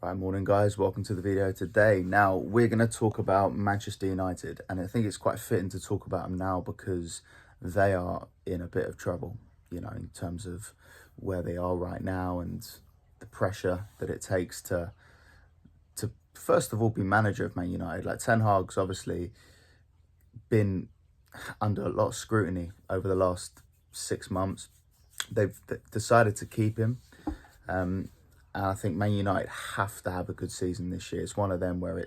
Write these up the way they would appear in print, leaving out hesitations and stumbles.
Right, morning guys, welcome to the video today. Now we're going to talk about Manchester United, and I think it's quite fitting to talk about them now because they are in a bit of trouble, in terms of where they are right now and the pressure that it takes to first of all be manager of Man United. Like Ten Hag's obviously been under a lot of scrutiny over the last 6 months. They've decided to keep him. And I think Man United have to have a good season this year. It's one of them where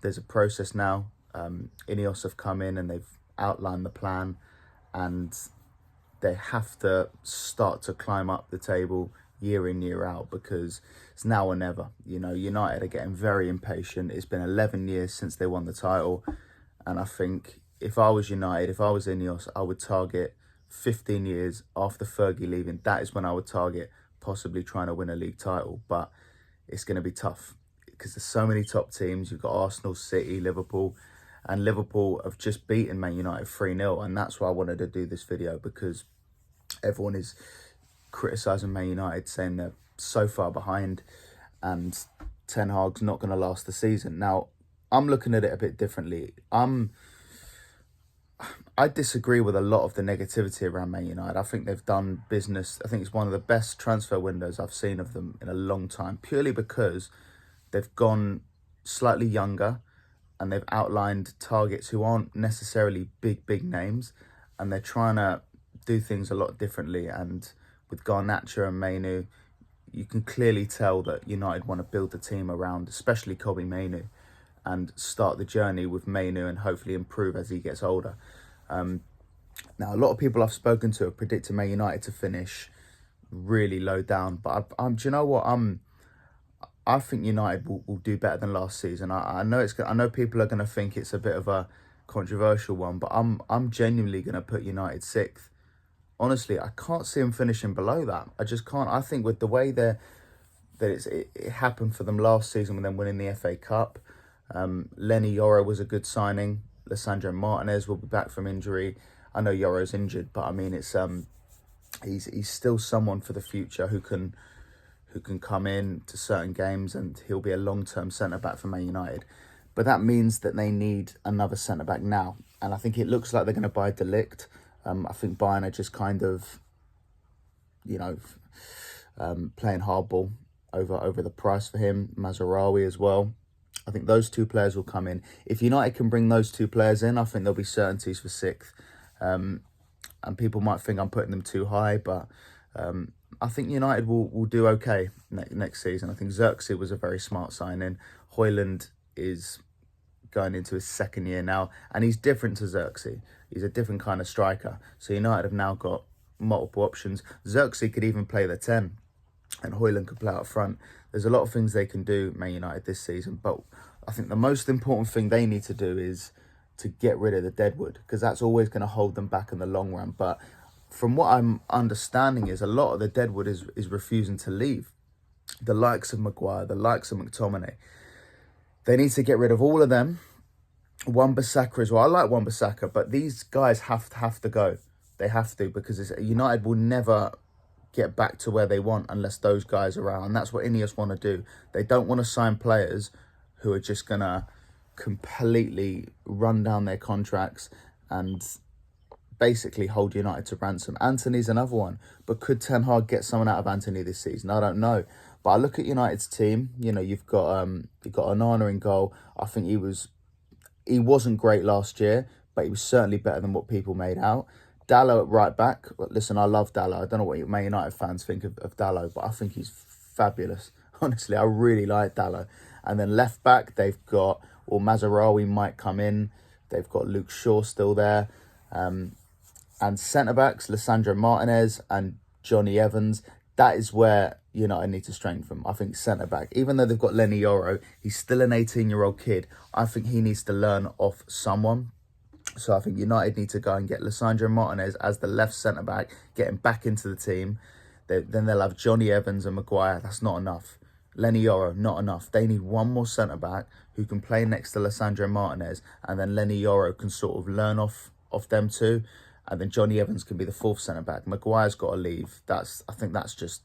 there's a process now. Ineos have come in and they've outlined the plan, and they have to start to climb up the table year in, year out, because it's now or never. United are getting very impatient. It's been 11 years since they won the title. And I think if I was United, if I was Ineos, I would target 15 years after Fergie leaving. That is when I would target possibly trying to win a league title. But it's going to be tough because there's so many top teams. You've got Arsenal, City, Liverpool, and Liverpool have just beaten Man United 3-0. And that's why I wanted to do this video, because everyone is criticising Man United, saying they're so far behind and Ten Hag's not going to last the season. Now, I'm looking at it a bit differently. I disagree with a lot of the negativity around Man United. I think they've done business. I think it's one of the best transfer windows I've seen of them in a long time, purely because they've gone slightly younger and they've outlined targets who aren't necessarily big names, and they're trying to do things a lot differently. And with Garnacho and Mainoo, you can clearly tell that United want to build the team around, especially Kobbie Mainoo, and start the journey with Mainoo and hopefully improve as he gets older. Now, a lot of people I've spoken to have predicted Man United to finish really low down, but do you know what? I think United will do better than last season. I know people are going to think it's a bit of a controversial one, but I'm genuinely going to put United 6th. Honestly, I can't see them finishing below that. I just can't. I think with the way it happened for them last season with them winning the FA Cup, Leny Yoro was a good signing. Lisandro Martinez will be back from injury. I know Yoro's injured, but I mean, it's he's still someone for the future who can come in to certain games, and he'll be a long-term centre-back for Man United. But that means that they need another centre-back now, and I think it looks like they're going to buy De Ligt. I think Bayern are just kind of, playing hardball over the price for him. Mazraoui as well. I think those two players will come in. If United can bring those two players in, I think there'll be certainties for 6th. And people might think I'm putting them too high, but I think United will do okay next season. I think Xerxes was a very smart signing. Højlund is going into his 2nd year now, and he's different to Xerxes. He's a different kind of striker. So United have now got multiple options. Xerxes could even play the 10, and Højlund could play out front. There's a lot of things they can do, Man United, this season. But I think the most important thing they need to do is to get rid of the deadwood, because that's always going to hold them back in the long run. But from what I'm understanding is a lot of the deadwood is refusing to leave. The likes of Maguire, the likes of McTominay. They need to get rid of all of them. Wan-Bissaka as well. I like Wan-Bissaka, but these guys have to go. They have to, because United will never get back to where they want unless those guys are out. And that's what Ineos want to do. They don't want to sign players who are just going to completely run down their contracts and basically hold United to ransom. Antony's another one. But could Ten Hag get someone out of Antony this season? I don't know. But I look at United's team. You've got Onana in goal. I think he wasn't great last year, but he was certainly better than what people made out. Dalot at right back. Listen, I love Dalot. I don't know what Man United fans think of Dalot, but I think he's fabulous. Honestly, I really like Dalot. And then left back, they've got, Mazraoui might come in. They've got Luke Shaw still there. And centre-backs, Lisandro Martinez and Johnny Evans. That is where United need to strengthen. I think centre-back, even though they've got Leny Yoro, he's still an 18-year-old kid. I think he needs to learn off someone. So I think United need to go and get Lisandro Martinez as the left centre-back, get him back into the team. Then they'll have Johnny Evans and Maguire. That's not enough. Leny Yoro, not enough. They need one more centre-back who can play next to Lisandro Martinez, and then Leny Yoro can sort of learn off them two, and then Johnny Evans can be the 4th centre-back. Maguire's got to leave. I think that's just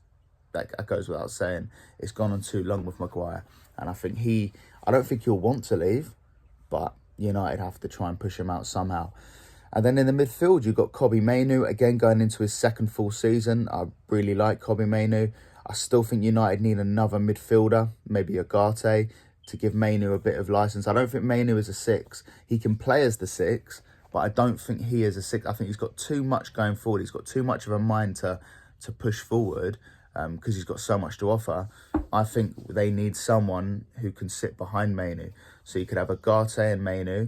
that goes without saying. It's gone on too long with Maguire. And I don't think he'll want to leave, but United have to try and push him out somehow. And then in the midfield, you've got Kobbie Mainoo, again going into his second full season. I really like Kobbie Mainoo. I still think United need another midfielder, maybe Agate, to give Mainoo a bit of licence. I don't think Mainoo is a 6. He can play as the 6, but I don't think he is a 6. I think he's got too much going forward. He's got too much of a mind to push forward because he's got so much to offer. I think they need someone who can sit behind Mainoo. So you could have Agate and Mainoo.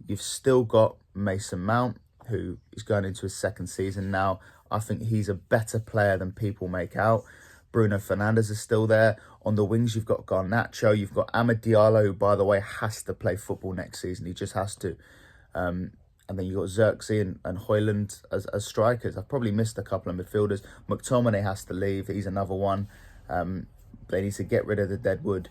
You've still got Mason Mount, who is going into his second season now. I think he's a better player than people make out. Bruno Fernandes is still there. On the wings, you've got Garnacho. You've got Amad Diallo, who, by the way, has to play football next season. He just has to. And then you've got Xerxes and Højlund as strikers. I've probably missed a couple of midfielders. McTominay has to leave. He's another one. They need to get rid of the deadwood.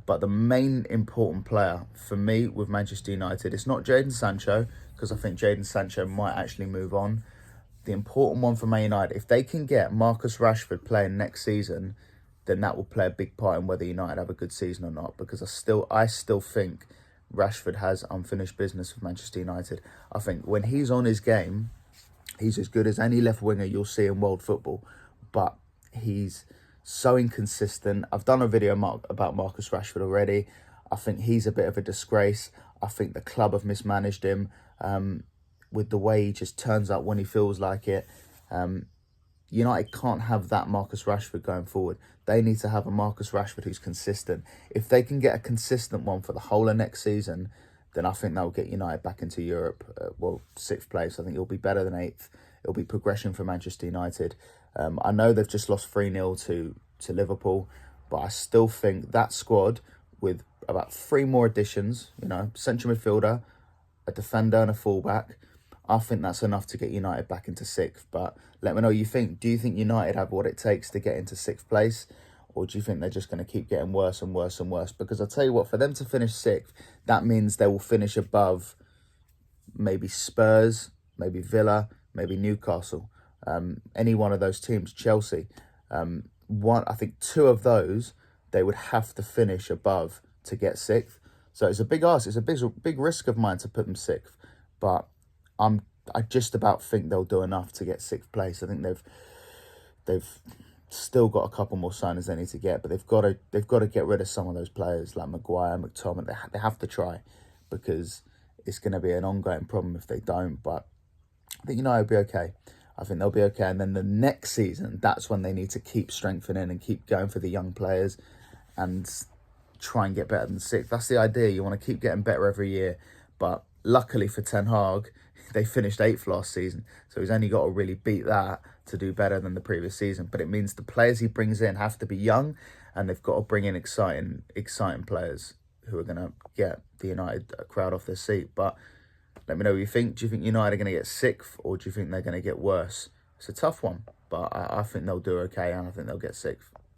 But the main important player for me with Manchester United, it's not Jadon Sancho, because I think Jadon Sancho might actually move on. The important one for Man United, if they can get Marcus Rashford playing next season, then that will play a big part in whether United have a good season or not. Because I still think Rashford has unfinished business with Manchester United. I think when he's on his game, he's as good as any left winger you'll see in world football. But he's so inconsistent. I've done a video about Marcus Rashford already. I think he's a bit of a disgrace. I think the club have mismanaged him with the way he just turns up when he feels like it. United can't have that Marcus Rashford going forward. They need to have a Marcus Rashford who's consistent. If they can get a consistent one for the whole of next season, then I think that will get United back into Europe. 6th place. I think it'll be better than 8th. It'll be progression for Manchester United. I know they've just lost 3-0 to Liverpool, but I still think that squad with about 3 more additions, central midfielder, a defender and a fullback, I think that's enough to get United back into 6th. But let me know what you think. Do you think United have what it takes to get into 6th place? Or do you think they're just going to keep getting worse and worse and worse? Because I'll tell you what, for them to finish 6th, that means they will finish above maybe Spurs, maybe Villa, maybe Newcastle. Any one of those teams, Chelsea. I think 2 of those, they would have to finish above to get 6th. So it's a big ask. It's a big risk of mine to put them 6th. But I just about think they'll do enough to get 6th place. I think they've still got a couple more signings they need to get, but they've got to get rid of some of those players like Maguire, McTominay. They have to try, because it's going to be an ongoing problem if they don't. But I think United will be okay. I think they'll be okay. And then the next season, that's when they need to keep strengthening and keep going for the young players and try and get better than 6th. That's the idea. You want to keep getting better every year. But luckily for Ten Hag, they finished 8th last season. So he's only got to really beat that to do better than the previous season. But it means the players he brings in have to be young, and they've got to bring in exciting players who are going to get the United crowd off their seat. But let me know what you think. Do you think United are going to get 6th, or do you think they're going to get worse? It's a tough one, but I think they'll do okay, and I think they'll get 6th.